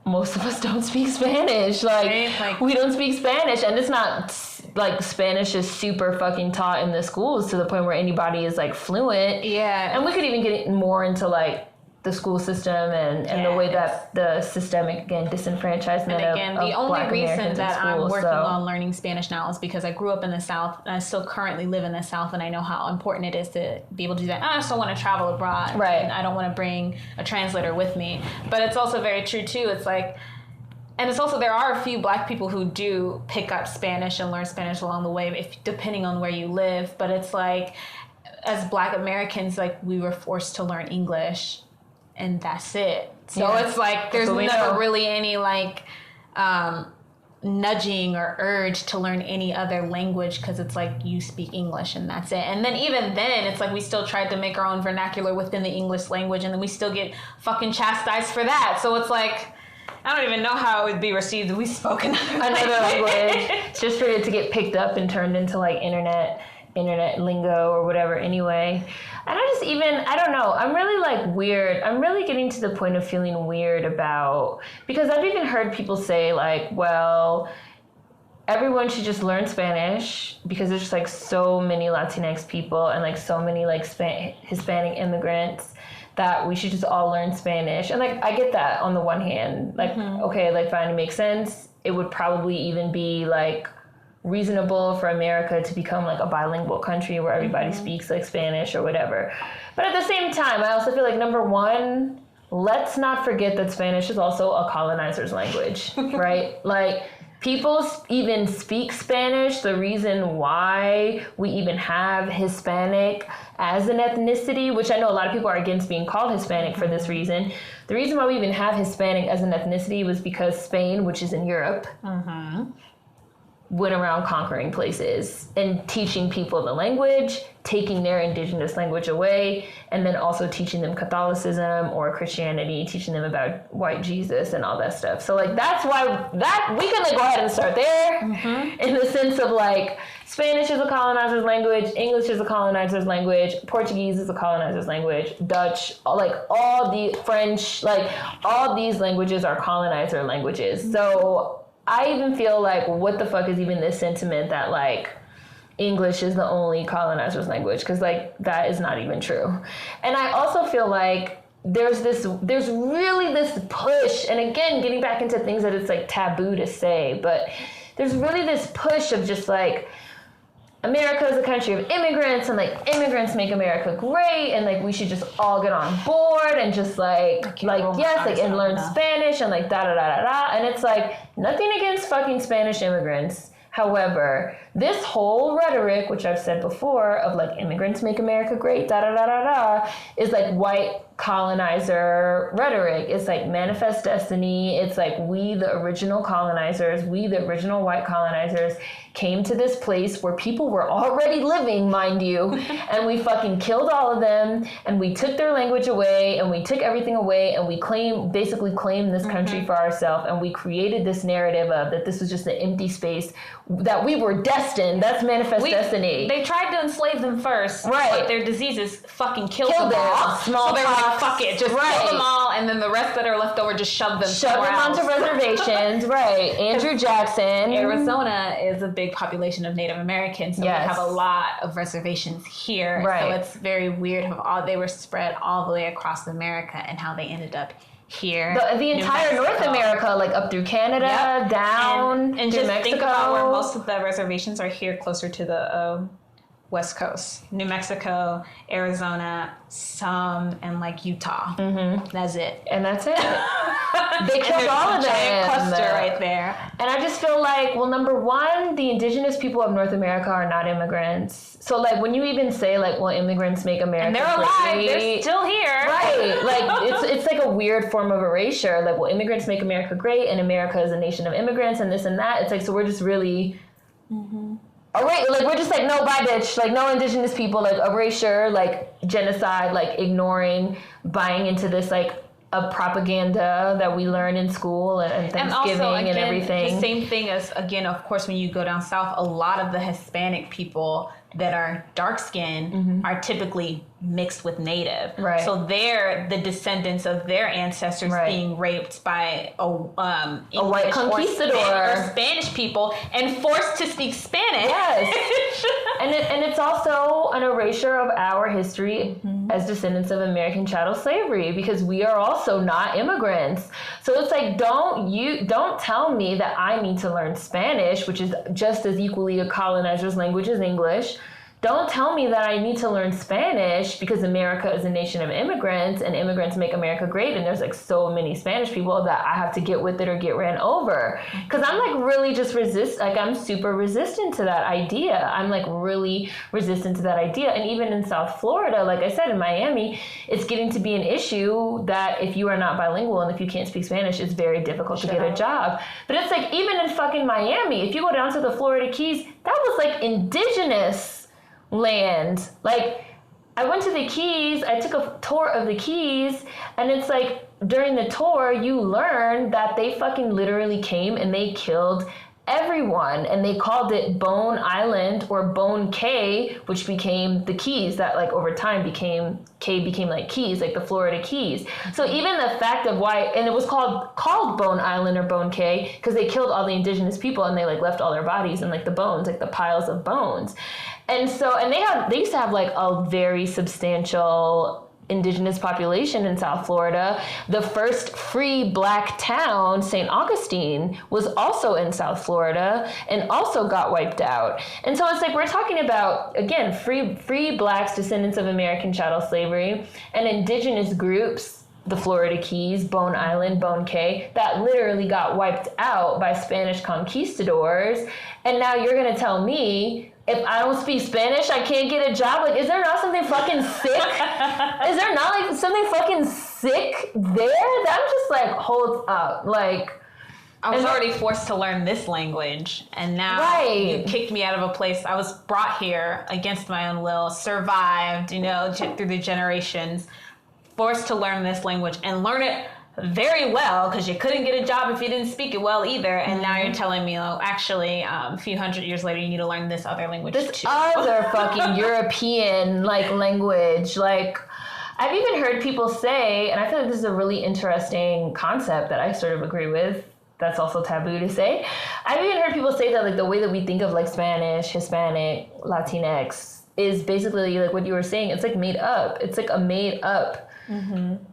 most of us don't speak Spanish. Like, we don't speak Spanish, and it's not like Spanish is super fucking taught in the schools to the point where anybody is, like, fluent. Yeah. And we could even get more into, like, the school system and the way that the systemic, again, disenfranchisement and again, of the only Black reason Americans that in school, I'm working on learning Spanish now is because I grew up in the South, and I still currently live in the South, and I know how important it is to be able to do that. I still want to travel abroad, right? And I don't want to bring a translator with me. But it's also very true too. It's like, and it's also, there are a few Black people who do pick up Spanish and learn Spanish along the way, depending on where you live. But it's like, as Black Americans, like, we were forced to learn English, and that's it. So it's like, there's never really any, like, nudging or urge to learn any other language, because it's like, you speak English and that's it. And then even then, it's like, we still tried to make our own vernacular within the English language, and then we still get fucking chastised for that. So it's like, I don't even know how it would be received if we spoke another language. Just for it to get picked up and turned into, like, internet lingo or whatever anyway. And I don't know, I'm really, like, weird. I'm really getting to the point of feeling weird about, because I've even heard people say, like, well, everyone should just learn Spanish because there's just, like, so many Latinx people and, like, so many, like, Hispanic immigrants that we should just all learn Spanish. And, like, I get that on the one hand. Like, okay, like, fine, it makes sense. It would probably even be, like, reasonable for America to become, like, a bilingual country where everybody speaks, like, Spanish or whatever. But at the same time, I also feel like, number one, let's not forget that Spanish is also a colonizer's language, right? Like, people even speak Spanish. The reason why we even have Hispanic as an ethnicity, which I know a lot of people are against being called Hispanic for this reason. The reason why we even have Hispanic as an ethnicity was because Spain, which is in Europe, went around conquering places and teaching people the language, taking their indigenous language away, and then also teaching them Catholicism or Christianity, teaching them about white Jesus and all that stuff. So like that's why that we can like go ahead and start there in the sense of like Spanish is a colonizer's language, English is a colonizer's language, Portuguese is a colonizer's language, Dutch, like all the French, like all these languages are colonizer languages. So I even feel like, what the fuck is even this sentiment that like English is the only colonizer's language? Because like that is not even true. And I also feel like there's really this push, and again, getting back into things that it's like taboo to say, but there's really this push of just like, America is a country of immigrants, and like immigrants make America great, and like we should just all get on board and just like yes, like and learn Spanish and like da da da da da. And it's like nothing against fucking Spanish immigrants. However, this whole rhetoric, which I've said before, of like immigrants make America great, da da da da da, is like white colonizer rhetoric. It's like manifest destiny. It's like we, the original colonizers, we, the original white colonizers, came to this place where people were already living, mind you, and we fucking killed all of them, and we took their language away, and we took everything away, and we basically claimed this country for ourselves, and we created this narrative of that this was just an empty space, that we were destined. That's manifest destiny. They tried to enslave them first, right? But their diseases fucking killed them all. Small so they're like, fuck it, just kill them all, and then the rest that are left over, just shove them onto reservations. Right. Andrew Jackson. Arizona is a big population of Native Americans, so we have a lot of reservations here. Right. So it's very weird how they were spread all the way across America and how they ended up here. The entire North America, like up through Canada, down and through just Mexico. Think about where most of the reservations are here, closer to the West Coast. New Mexico, Arizona, some, and like Utah. That's it. And that's it. They killed all of them. Giant cluster right there. And I just feel like, well, number one, the indigenous people of North America are not immigrants. So like when you even say like, well, immigrants make America and they're alive, they're still here. Right. Like it's like a weird form of erasure. Like, well, immigrants make America great, and America is a nation of immigrants, and this and that. It's like, so we're just really oh, wait, like, we're just like, no, bye, bitch. Like, no indigenous people, like, erasure, like, genocide, like, ignoring, buying into this, like, a propaganda that we learn in school and Thanksgiving and, also, again, and everything. The same thing as, again, of course, when you go down south, a lot of the Hispanic people that are dark-skinned are typically mixed with Native. Right. So they're the descendants of their ancestors being raped by a white conquistador or Spanish people and forced to speak Spanish. Yes. and it's also an erasure of our history as descendants of American chattel slavery, because we are also not immigrants. So it's like, don't tell me that I need to learn Spanish, which is just as equally a colonizer's language as English. Don't tell me that I need to learn Spanish because America is a nation of immigrants and immigrants make America great, and there's like so many Spanish people that I have to get with it or get ran over. Because I'm like really just I'm super resistant to that idea. I'm like really resistant to that idea. And even in South Florida, like I said, in Miami, it's getting to be an issue that if you are not bilingual and if you can't speak Spanish, it's very difficult to get a job. But it's like, even in fucking Miami, if you go down to the Florida Keys, that was like indigenous land. Like, I went to the Keys, I took a tour of the Keys, and it's like, during the tour, you learn that they fucking literally came and they killed everyone, and they called it Bone Island or Bone Cay, which became the Keys, that like over time became like Keys, like the Florida Keys. So even the fact of why, and it was called Bone Island or Bone Cay because they killed all the indigenous people and they like left all their bodies and like the bones, like the piles of bones. And so, and they used to have like a very substantial indigenous population in South Florida. The first free black town, St. Augustine, was also in South Florida and also got wiped out. And so it's like, we're talking about, again, free blacks, descendants of American chattel slavery, and indigenous groups the Florida Keys, Bone Island, Bone Cay, that literally got wiped out by Spanish conquistadors. And now you're going to tell me if I don't speak Spanish, I can't get a job? Like, is there not something fucking sick? Is there not, like, something fucking sick there? That I'm just like, hold up. Like, I was already forced to learn this language, and now you kicked me out of a place. I was brought here against my own will, survived, you know, through the generations, forced to learn this language and learn it very well, because you couldn't get a job if you didn't speak it well either. And now you're telling me, oh, actually, a few hundred years later, you need to learn this other language too. Other fucking European, like, language. Like, I've even heard people say, and I feel like this is a really interesting concept that I sort of agree with, that's also taboo to say. I've even heard people say that, like, the way that we think of, like, Spanish, Hispanic, Latinx is basically, like, what you were saying. It's, like, made up. It's, like, a made up.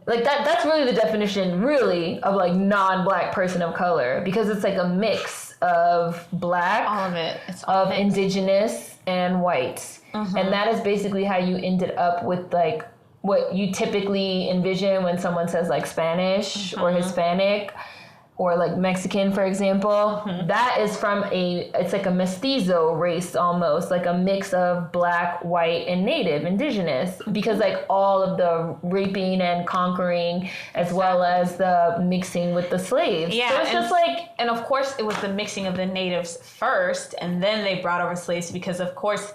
Like, that's really the definition, really, of, like, non-black person of color. Because it's, like, a mix of black, all of it. It's all of indigenous, and white. And that is basically how you ended up with, like, what you typically envision when someone says, like, Spanish or Hispanic, or like Mexican, for example. That is from it's like a mestizo race almost, like a mix of black, white, and native, indigenous, because like all of the raping and conquering as well as the mixing with the slaves. Yeah, so it's just like... And of course it was the mixing of the natives first, and then they brought over slaves because of course,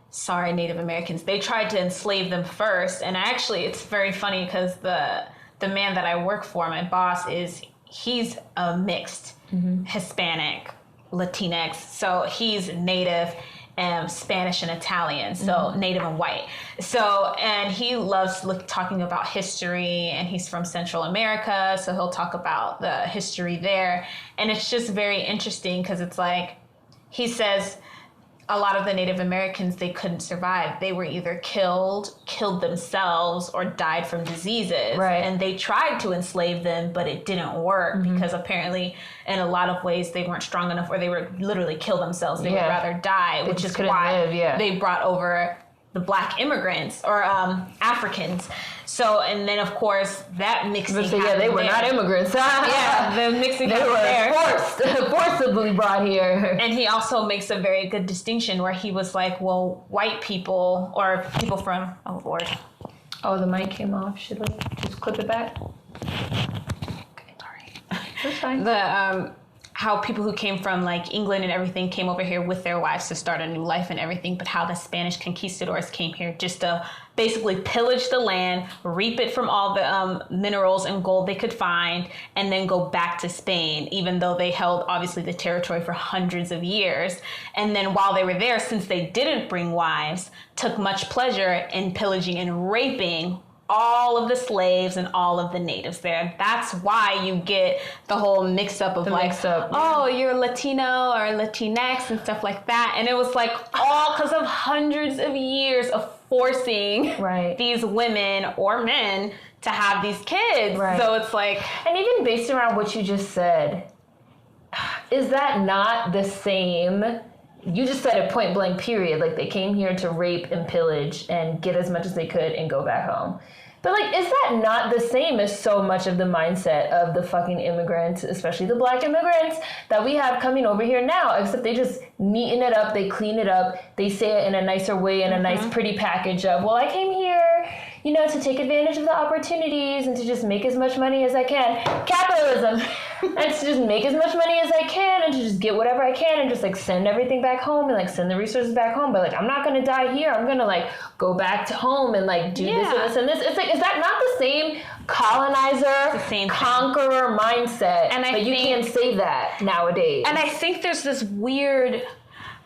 sorry, Native Americans, they tried to enslave them first. And actually it's very funny because the man that I work for, my boss, he's a mixed Hispanic, Latinx. So he's native and Spanish and Italian. So native and white. So, and he loves talking about history, and he's from Central America. So he'll talk about the history there. And it's just very interesting because it's like, he says, a lot of the Native Americans, they couldn't survive. They were either killed themselves, or died from diseases. Right. And they tried to enslave them, but it didn't work because apparently in a lot of ways they weren't strong enough, or they were literally kill themselves. They would rather die, which is why they brought over the black immigrants or Africans. So, and then of course that mixing happened they were not immigrants. The mixing they were forcibly brought here. And he also makes a very good distinction where he was like, well, white people or people from, oh Lord. Oh, the mic came off. Should we just clip it back? Okay, sorry. That's fine. How people who came from like England and everything came over here with their wives to start a new life and everything, but how the Spanish conquistadors came here just to basically pillage the land, reap it from all the minerals and gold they could find, and then go back to Spain, even though they held obviously the territory for hundreds of years. And then while they were there, since they didn't bring wives, took much pleasure in pillaging and raping all of the slaves and all of the natives there. That's why you get the whole mix-up of oh, you're Latino or Latinx and stuff like that. And it was like all because of hundreds of years of forcing these women or men to have these kids. Right. So it's like... And even based around what you just said, is that not the same... You just said it point blank, period. Like, they came here to rape and pillage and get as much as they could and go back home. But, like, is that not the same as so much of the mindset of the fucking immigrants, especially the black immigrants that we have coming over here now? Except they just neaten it up, they clean it up, they say it in a nicer way, in a nice, pretty package of, well, I came here, you know, to take advantage of the opportunities and to just make as much money as I can. Capitalism! And to just make as much money as I can and to just get whatever I can and just, like, send everything back home and, like, send the resources back home. But, like, I'm not going to die here. I'm going to, like, go back to home and, like, do this and this and this. It's like, is that not the same colonizer, conqueror mindset? And but you can't say that nowadays. And I think there's this weird...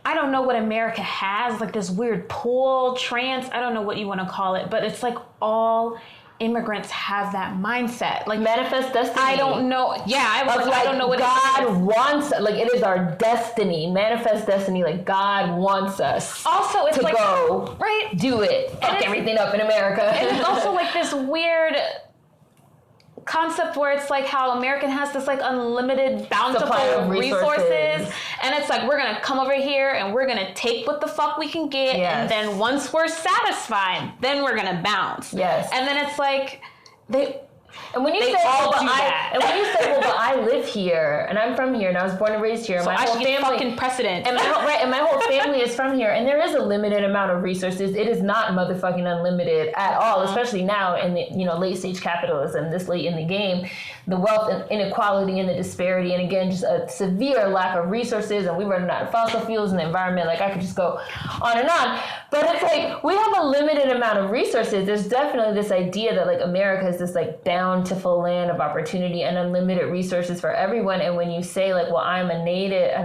I don't know what America has, like this weird pull, trance, I don't know what you want to call it, but it's like all immigrants have that mindset. Like manifest destiny. I don't know. Yeah, I don't know what God wants, like it is our destiny. Manifest destiny, like God wants us. Also, it's to like, go do it. Fuck everything up in America. And it's also like this weird concept where it's like how American has this like unlimited bountiful resources, and it's like we're gonna come over here and we're gonna take what the fuck we can get, and then once we're satisfied, then we're gonna bounce. And then it's like And when you say, well, I live here and I'm from here and I was born and raised here, and so my I whole should get family, fucking precedent. and my whole family is from here, and there is a limited amount of resources. It is not motherfucking unlimited at all, especially now in the late stage capitalism, this late in the game, the wealth and inequality and the disparity, and again, just a severe lack of resources, and we run out of fossil fuels in the environment. Like I could just go on and on, but it's like we have a limited amount of resources. There's definitely this idea that like America is this like bountiful land of opportunity and unlimited resources for everyone. And when you say like, well, I'm an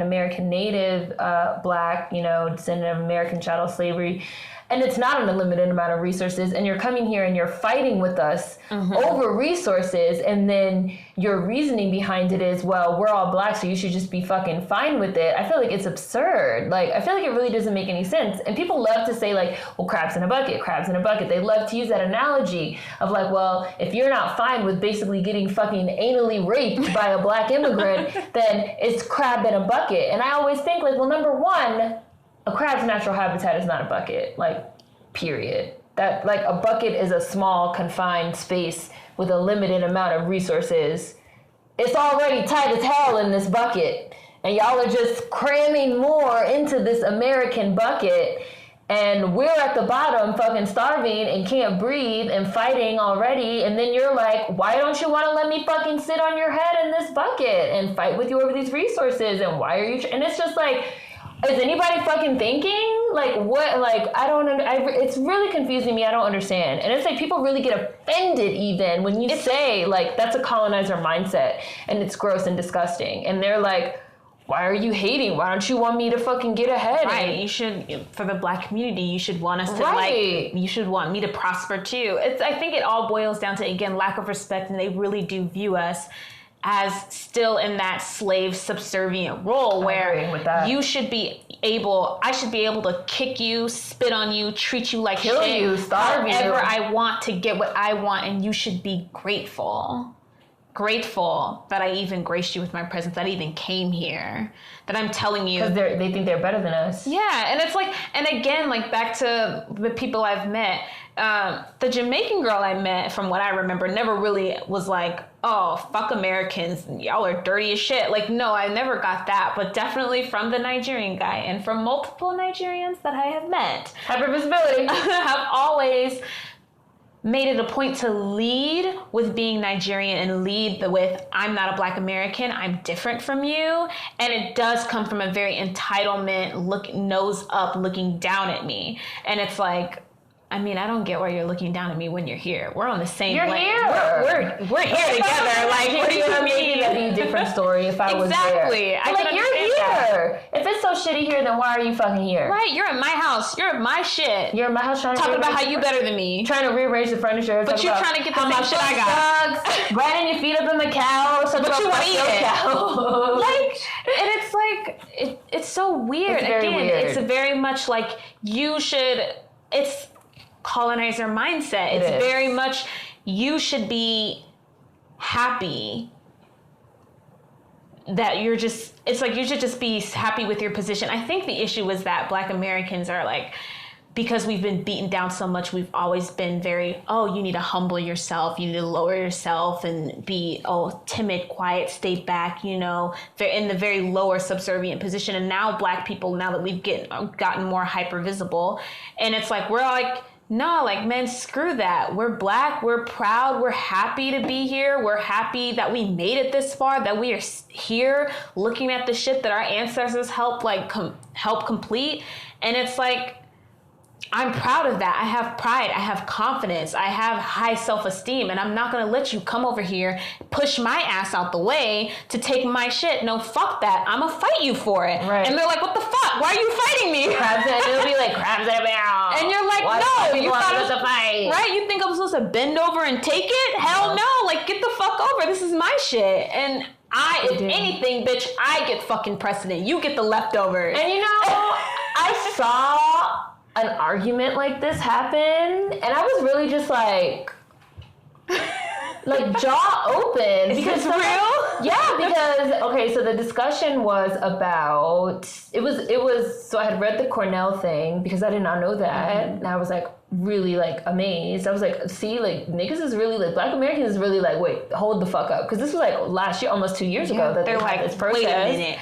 American native, black, descendant of American chattel slavery, and it's not an unlimited amount of resources, and you're coming here and you're fighting with us over resources, and then your reasoning behind it is, well, we're all black, so you should just be fucking fine with it. I feel like it's absurd. Like, I feel like it really doesn't make any sense. And people love to say like, well, crabs in a bucket, crabs in a bucket. They love to use that analogy of like, well, if you're not fine with basically getting fucking anally raped by a black immigrant, then it's crab in a bucket. And I always think like, well, number one, a crab's natural habitat is not a bucket, like, period. That, like, a bucket is a small, confined space with a limited amount of resources. It's already tight as hell in this bucket, and y'all are just cramming more into this American bucket, and we're at the bottom fucking starving and can't breathe and fighting already, and then you're like, why don't you want to let me fucking sit on your head in this bucket and fight with you over these resources, and why are you... And it's just like... Is anybody fucking thinking? Like, what? Like, it's really confusing me. I don't understand. And it's like people really get offended even when you say, like, that's a colonizer mindset and it's gross and disgusting. And they're like, why are you hating? Why don't you want me to fucking get ahead? Right. You should, for the black community, you should want us to, like, you should want me to prosper too. I think it all boils down to, again, lack of respect, and they really do view us as still in that slave subservient role where you should be able, I should be able to kick you, spit on you, treat you like kill shit, you, starve you, however I want to get what I want, and you should be grateful that I even graced you with my presence, that I even came here, that I'm telling you. Because they think they're better than us. Yeah, and it's like, and again, like back to the people I've met, the Jamaican girl I met, from what I remember, never really was like, oh, fuck Americans, y'all are dirty as shit. Like, no, I never got that, but definitely from the Nigerian guy and from multiple Nigerians that I have met. Hypervisibility. have always made it a point to lead with being Nigerian and lead with, I'm not a black American, I'm different from you. And it does come from a very entitlement, nose up, looking down at me. And it's like, I mean, I don't get why you're looking down at me when you're here. We're on the same You're here. We're here together. Like, what do you mean? That'd be a different story if I was there. Exactly. I like, you're here. That. If it's so shitty here, then why are you fucking here? Right. You're at my house. You're at my shit. You're at my house trying to talking about how you better than me. Trying to rearrange the furniture. But you're trying to get the same shit I got. Sucks, grinding your feet up in the couch. But you want to eat it. Like, and it's like, it's so weird. It's very much like you should, it's colonizer mindset. It's very much, you should be happy that you're just, it's like you should just be happy with your position. I think the issue is that black Americans are like, because we've been beaten down so much, we've always been very, oh, you need to humble yourself, you need to lower yourself and be, timid, quiet, stay back, in the very lower subservient position. And now black people, now that we've gotten more hyper visible, and it's like, we're like, no, like, man, screw that. We're black. We're proud. We're happy to be here. We're happy that we made it this far, that we are here looking at the shit that our ancestors helped, help complete. And it's like, I'm proud of that. I have pride. I have confidence. I have high self-esteem, and I'm not going to let you come over here, push my ass out the way to take my shit. No, fuck that. I'm going to fight you for it. Right. And they're like, what the fuck? Why are you fighting me? It'll be like, crabs in a barrel. And you're like, why no, you thought it was a fight. Right? You think I'm supposed to bend over and take it? Hell no. Like, get the fuck over. This is my shit. And if anything, bitch, I get fucking precedent. You get the leftovers. And I saw an argument like this happen, and I was really just like jaw open. Because real? Yeah, because okay, so the discussion was about it was so I had read the Cornell thing because I did not know that, and I was like, really like amazed. I was like, see, like niggas is really like Black Americans is really like, wait, hold the fuck up, because this was like last year, almost 2 years ago that they're they had like, this protest. wait a minute.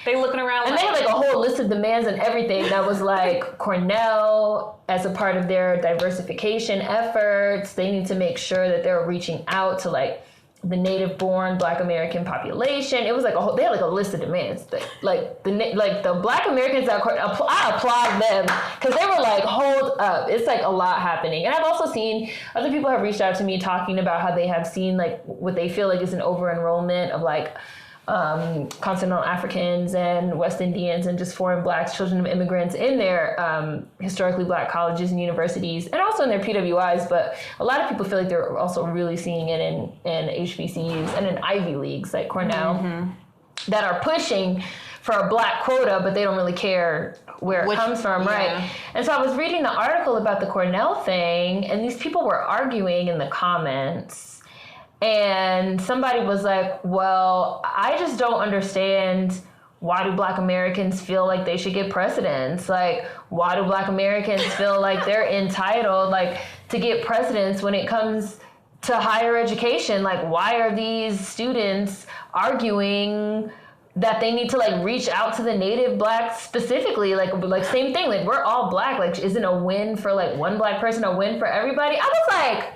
They looking around and they had like a whole list of demands and everything that was like Cornell as a part of their diversification efforts. They need to make sure that they're reaching out to like the native-born Black American population. It was like they had like a list of demands. Like the Black Americans that I applaud them, because they were like, hold up, it's like a lot happening. And I've also seen other people have reached out to me talking about how they have seen like what they feel like is an over-enrollment of like continental Africans and West Indians and just foreign Blacks, children of immigrants in their historically Black colleges and universities, and also in their PWIs. But a lot of people feel like they're also really seeing it in HBCUs and in Ivy Leagues like Cornell that are pushing for a Black quota, but they don't really care where it comes from, right? And so I was reading the article about the Cornell thing, and these people were arguing in the comments. And somebody was like, well, I just don't understand, why do Black Americans feel like they should get precedence? Like, why do Black Americans feel like they're entitled like to get precedence when it comes to higher education? Like, why are these students arguing that they need to like reach out to the native Blacks specifically? Like same thing, like we're all Black. Like, isn't a win for like one Black person a win for everybody? I was like,